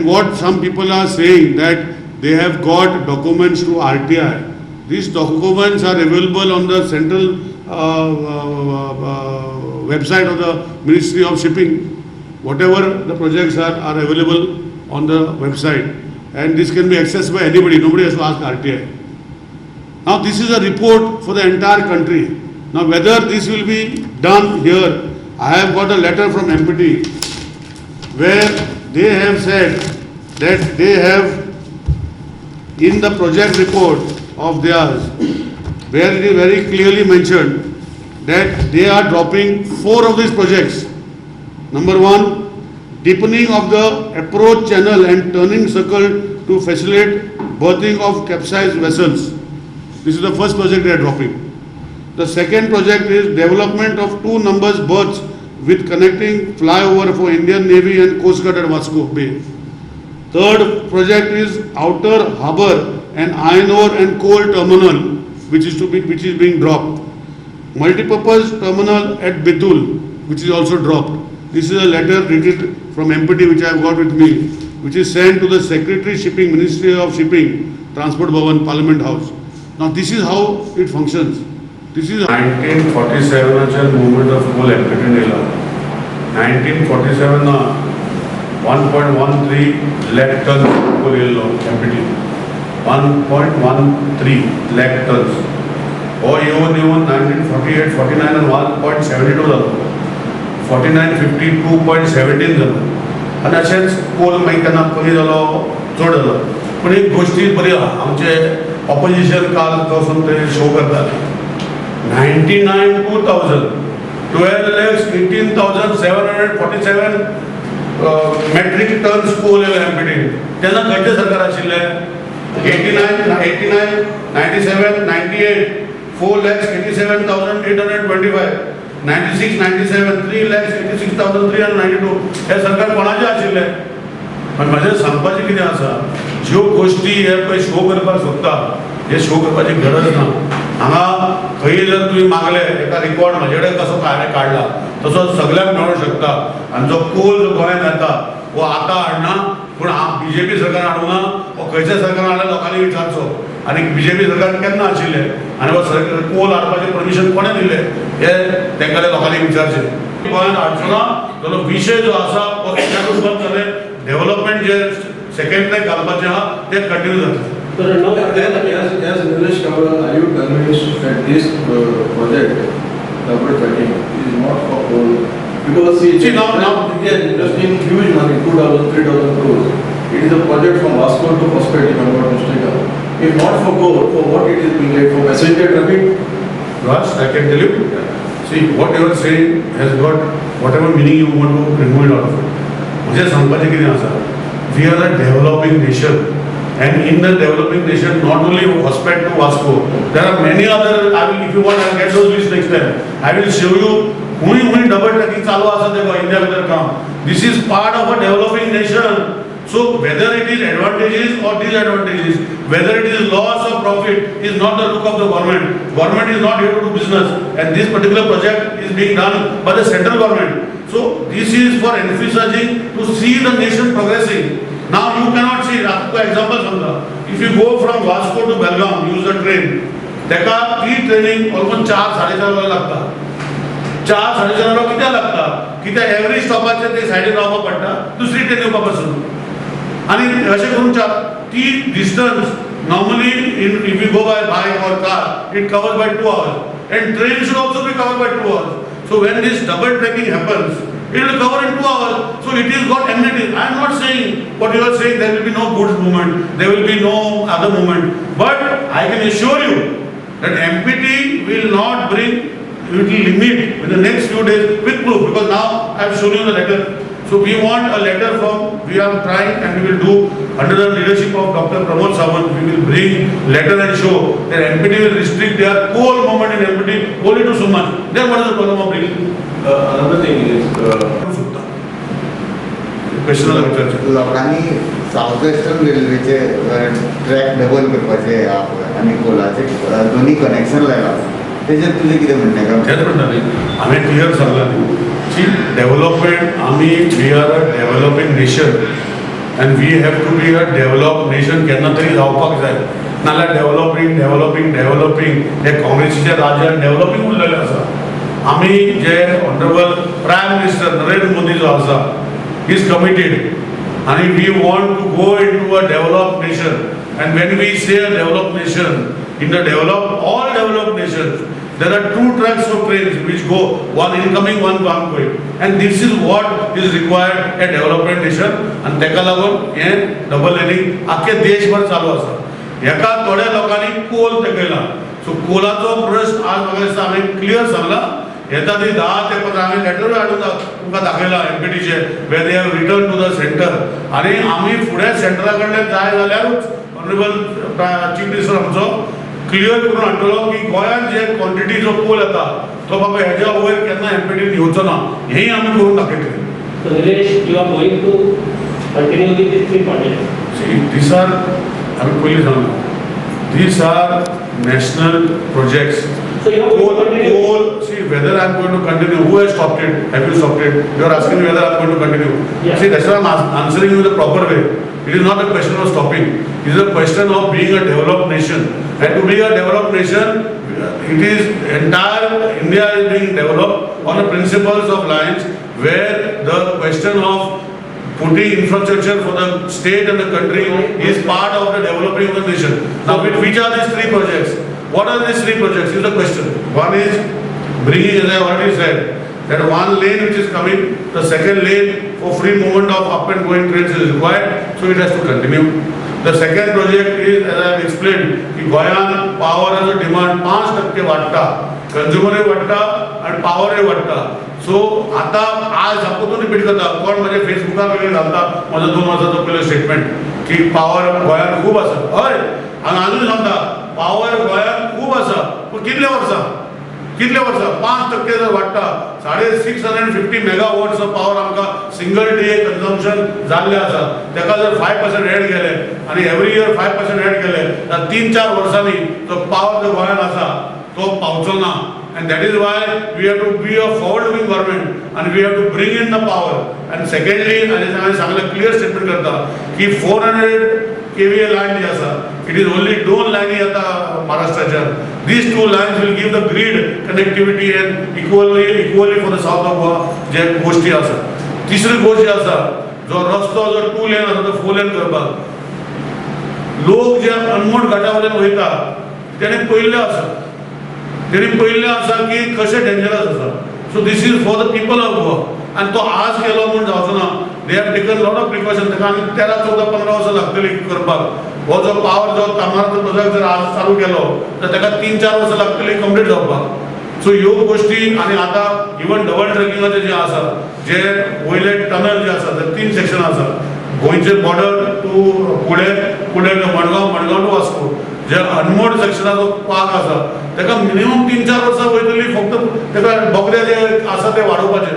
And what some people are saying that they have got documents to RTI. These documents are available on the central website of the Ministry of Shipping. Whatever the projects are available on the website, and this can be accessed by anybody. Nobody has to ask RTI. Now this is a report for the entire country. Now whether this will be done here, I have got a letter from MPT where they have said that they have in the project report of theirs, where it is very clearly mentioned that they are dropping 4 of these projects. Number 1, deepening of the approach channel and turning circle to facilitate berthing of capsized vessels. This is the first project they are dropping. The second project is development of 2 numbers berths with connecting flyover for Indian Navy and Coast Guard at Vasco Bay. Third project is outer harbour and iron ore and coal terminal, which is being dropped. Multipurpose terminal at Betul, which is also dropped. This is a letter written from MPT which I have got with me, which is sent to the Secretary Shipping, Ministry of Shipping, Transport Bhavan, Parliament House. Now this is how it functions. This is 1947 movement of coal MPT nila. 1947 1.13 lakh tons coal MPT. 1.13 lakh tons. Or even 1948, 49 and 1.72 49, 50, 2.17 झालं. आणि अशेंच कोल मागीर त्यांना कमी जालो, चड जालो. पण एक गोष्टी बरी आहा, आमचे ऑपोजिशन काल पासून ते शो करतात. 99 2000 12,18,747 metric tons coal MPT. तेन्ना खंयचे सरकार आशिल्ले? 89, 97, 98 4,87,825. 96, 97, 3,86,392. हे सरकार कोणाचे आशिल्ले? पण माझे सांगपाचें कितें आसा, ज्यो गोष्टी हे पळय शो करपाक सोदता, हे शो करपाची गरज ना. हांगा खंय जर तुवें मागले एका रिकॉर्ड म्हाजे कडेन कसो हांवें काडला तसो सगळ्यांक मेळूंक शकता. आनी जो कोल जो गोंयांत येता वो आतां हाडना, पूण BJP सरकार हाडूना, वो खंयच्या सरकारान हाडला लोकांनी विचारचो. आनी BJP सरकार केन्ना आशिल्ले आनी वो कोल हाडपाचें परमिशन कोणें दिलें हे तेंकां लोकांनी विचारचें. गोंयांत हाडचो ना जाल्यार विशय जो आसा तो त्याच बंद जालें. डेव्हलपमेंट जे सेकंड ट्रॅक घालपाचें आहा तें कंटिन्यू जातलें. As Nilesh Kawal, are you convinced that this project, double tracking, is not for coal? Because see now they are investing huge money, 2,000, 3,000 crores. It is a project from Vasco to Prospect, if I am not mistaken. If not for coal, for what it is being laid, for passenger traffic? Raj, I can tell you. See, what you are saying has got whatever meaning you want to remove it out of it. मुझे सांगपाचें कितें आसा, we are a developing nation. And in the developing nation, not only Prospect to Vasco, there are many other. If you want, I will get those lists next time. I will show you who double tracking चालू आसा ते India भितर काम. This is part of a developing nation. So whether it is advantages or disadvantages, whether it is loss or profit, is not the look of the government. Government is not here to do business, and this particular project is being done by the central government. So this is for emphasizing to see the nation progressing. Now you cannot see. आपको example समजा. If you go from Vasco to Belgaum, use the train. तेका ती training almost 4-4.5 वरां लागता. 4-4.5 वरां कित्याक लागता? कित्याक एवरी स्टॉपाचेर ते सायडीन रावपाक पडटा, दुसरी ट्रेन येवपा पासून. आणि अशें करून ती distance normally if you go by bike or car, it covers by 2 hours, and train should also be covered by 2 hours. So when this double tracking happens, it will cover in 2 hours. So it is got amenities. I am not saying what you are saying, there will be no goods movement, there will be no other movement. But I can assure you that MPT will not bring, it will limit in the next few days with proof, because now I have shown you the letter. So we want a letter from, we are trying and we will do under the leadership of Dr. Pramod Sawant, we will bring letter and show that MPT will restrict their coal movement in MPT only to so much. Then what is the problem of bringing? Another thing is, question of the church. लोकांनी south western रेल्वेचे track double करपाचे आनी कोलाचे दोन्ही connection लायला. तेजेर तुजें कितें म्हणणें का? तेच म्हणटा न्ही, हांवें क्लियर सांगलां न्ही. सी डेव्हलपमेंट, आमी we are a developing nation. and we have to be a developed nation केन्ना तरी जावपाक जाय नाल्यार डेव्हलपिंग हे काँग्रेसीच्या राज्यात डेव्हलपिंग उरलेले आसा आमी जे honourable prime minister Narendra Modi जो आसा ही इज कमिटेड आणि we want to go into a developed nation and when we say a developed nation in the all developed nations there are two tracks of trains which go one incoming one going and this is what is required a development nation and तेका लागून हे double laning आख्खे देशभर चालू आसा एका थोड्या लोकांनी कोल तेकयला सो कोलाचो प्रश्न आज म्हाका दिसता हांवें क्लियर सांगला येता ती 10 ते 15 हांवें लेटर हाडून तुमकां दाखयला एमपीटीचे way they have return to the centre आनी आमी फुडें सेंटरा कडल्यान जाय जाल्यारूच ऑनरेबल चीफ मिनिस्टर आमचो क्लियर करून हाडटलो की गोंयांत जे क्वॉन्टिटी जो कोल येता तो बाबा हेज्या वयर केन्ना एमपीटीन येवचो ना हेंय आमी करून दाखयतले So Nilesh, you are going to continue with these three projects. See, these are, आमी पयलीं Sangla, these are national projects. So you are going to continue. Coal, see whether I am going to continue, who has stopped it? Have you stopped it? You are asking me whether I am going to continue. Yeah. See, that's why I am answering you in the proper way. It is not a question of stopping. It is a question of being a developed nation. And to be a developed nation, it is entire India is being developed on the principles of lines where the question of putting infrastructure for the state and the country is part of the developing of the nation. Now, which are these three projects? What are these three projects? Is the question. One is bringing, as I already said, that one lane which is coming, the second lane for free movement of up and going trains is required, so it has to continue. The second project is, as I have explained, कि गोंयांत power as a demand 5% वाडटा, consumer वाडटा and power वाडटा. सो आता आज हातूंत depend करता कोण माझ्या फेसबुकार वगैरे घालता माझा 2 वर्साचो पयलो स्टेटमेंट की पावर गोंयांत खूब आसा हय हांगा अजून सांगता पावर गोंयांत खूब आसा पूण कितले वर्सां 5% जर वाडटा 650 मेगावॉट्स ऑफ पावर आमकां सिंगल डे कन्जम्पशन जाल्लें आसा तेका जर 5% एड केले आनी एवरी इयर 5% एड केले जाल्यार 3-4 वर्सांनी जो पावर जो गोंयांत आसा तो पावचो ना. And that is why we have to be a forward-looking government and we have to bring in the power. And secondly, as I Sangla clear statement करता की 400 kVA line जी आसा, it is only 2 लाईनी आता महाराष्ट्राच्या. These 2 lines will give the grid connectivity and equally for the south of Goa जे गोष्टी आसा. तिसरी गोष्ट आसा जो रस्तो जो 2 लेन आसा तो 4 लेन करपाक लोक जे अनमोड घाटावयल्यान वयता तेणे पयल्ले आसा की कशें डेंजरस आसा. सो this is for the people of Goa आनी तो आज केलो म्हूण जावचो ना. They have taken lot of precaution तेका आनी 13-14-15 वर्सां लागतली करपाक. हो जो पावर जो कामार प्रोजेक्ट जर आज चालू केलो तर तेका 3-4 वर्सां लागतली कंप्लीट जावपाक. सो ह्यो गोष्टी आनी आतां इवन डबल ट्रॅकिंगाचे जे आसा जे वयले टनल जे आसा ते 3 सेक्शन आसा गोंयचे बॉर्डर टू पुढे मडगांव टू वास्को जे अनमोड सेक्शनाचो पार्क आसा तेका मिनिमम 3-4 वर्सां वयतली फक्त तेका बोगदे जे आसा ते वाडोवपाचे.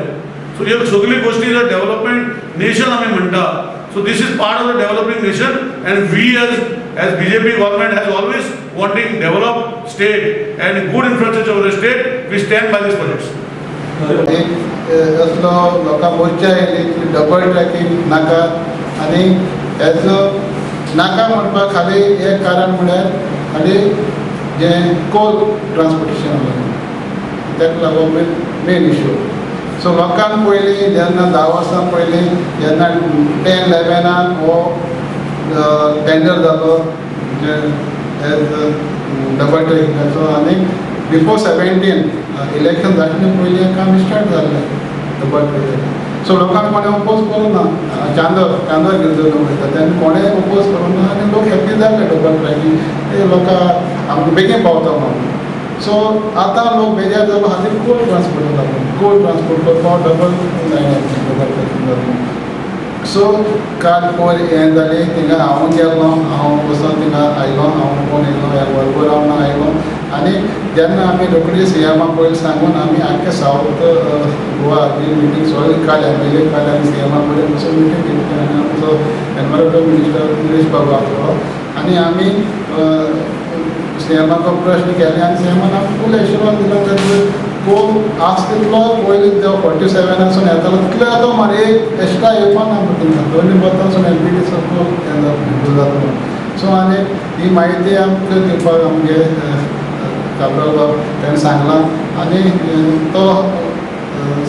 सो ह्यो सगळी गोष्टी जर डेव्हलपमेंट नेशन आमी म्हणटा so this is part of the developing nation and we as BJP government has always wanting develop state and good infrastructure of the state we stand by these projects. असलो लोकां मोर्चा येयली की double tracking नाका आनी हेजो नाका म्हणपा खाली एक कारण म्हळ्यार खाली जे कोल ट्रान्सपोर्टेशन तेका लागून मेन इश्यू. सो लोकांक पयलीं जेन्ना 10 वर्सां पयलीं जेन्ना 10-11 हो टेंडर जालो जे डबल ट्रॅकिंगाचो आनी बिफोर 17 इलेक्शन जावचे पयलीं काम स्टार्ट जाल्लें डबल ट्रॅकिंग. सो लोकांक कोणें ओपोज करूं ना. चांदर घेवन वयता तेन्ना कोणें ओपोज करूं ना आनी लोक हॅप्पी जाले डबल ट्रॅकिंग ते लोकां आमकां बेगीन पावता म्हणून. सो आतां लोक बेजार जालो खातीर कोल ट्रान्सपोर्ट लागून कोल ट्रान्सपोर्ट करपाक डबल ट्रॅकिंग लागून. सो काल पयर हें जालें थिंगा हांव गेलो हांव वचोन थिंगा आयलो हांव कोण येयलो ह्या बरोबर हांव आयलो आनी जेन्ना आमी रोखडी सीएमा पयलीं सांगून आमी आख्खे सावथ गोवा ही मिटींग सगळी काल आमी सीएमा कडेन वचून मिटींग घेतली आनी आमचो एनवायरमेंटल मिनिस्टर निलेश बाबू आसलो आनी आमी सीएमाक प्रश्न केले आनी सीएमान आमकां फूल एश्युरन्स दिलो कोण आज तितलो पयलीं जो 47 येतालो तितलो येतो मार एक एक्स्ट्रा येवपाना म्हणटा दोनी बद्दल एलपीटीचो कोल जातलो सो आनी ही म्हायती आमकां दिवपाक आमगे काबरालो ताणें सांगलां आनी तो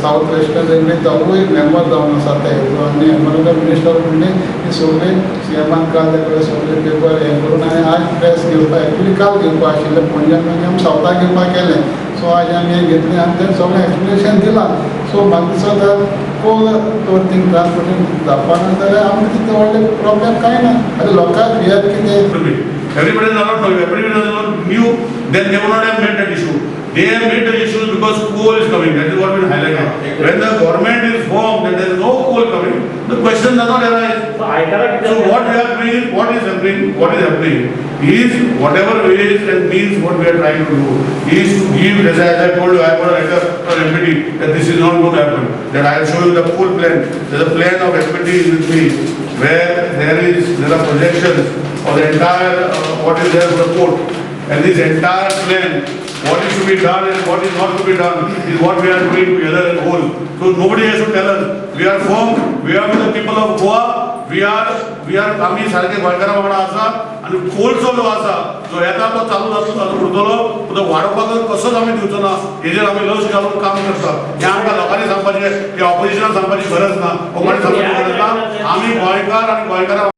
साऊथ वेस्टर्न रेल्वे तोवूय मेंबर जावन आसा तेजो आनी एनवायरमेंटल मिनिस्टर म्हणले की सगळे सीएमान काल तेका सगळे पेपर हें करून आनी आज प्रेस घेवपा एक्चुली काल घेवपा आशिल्लें पणज्यान मागीर आमी सावथाक घेवपाक गेले सो आज आमी हें घेतलें आनी तें सगळें एक्सप्लेनेशन दिलां सो म्हाका दिसता जर कोल तर थिंग ट्रान्सपोर्टेशन जावपाना जाल्यार आमकां तितलें व्हडलें प्रॉब्लेम कांय ना आनी लोकांक भियेत कितें Everybody does not know, everybody does not knew, then they would not have made that issue. They have made the issue because coal is coming, that is what we highlighted. When the government is formed and there is no coal coming, the question does not arise. So I correct So what we are doing is, what is happening is whatever ways and means what we are trying to do is to give, as I told you, I have got a letter from MPD that this is not going to happen. That I will show you the full plan. There is a plan of MPD with me where there are projections for the entire what is there for the port. And this entire plan, what is to be done and what is not to be done is what we are doing together as whole. So nobody has to tell us. We are firm, we are with the people of Goa, we are आम्ही सारखे गोंयकारा वांगडा आसा आनी कोलचो जो आसा जो येता तो चालू उरतलो तो वाडोवपाक कसोच आमी दिवचो ना हेजेर आमी लक्ष घालून काम करता हें आमकां लोकांनी सांगपाचें की ऑपोजिशनाक सांगपाची गरज ना कोंकणी सांगपाची गरज ना आमी गोंयकार आनी गोंयकारा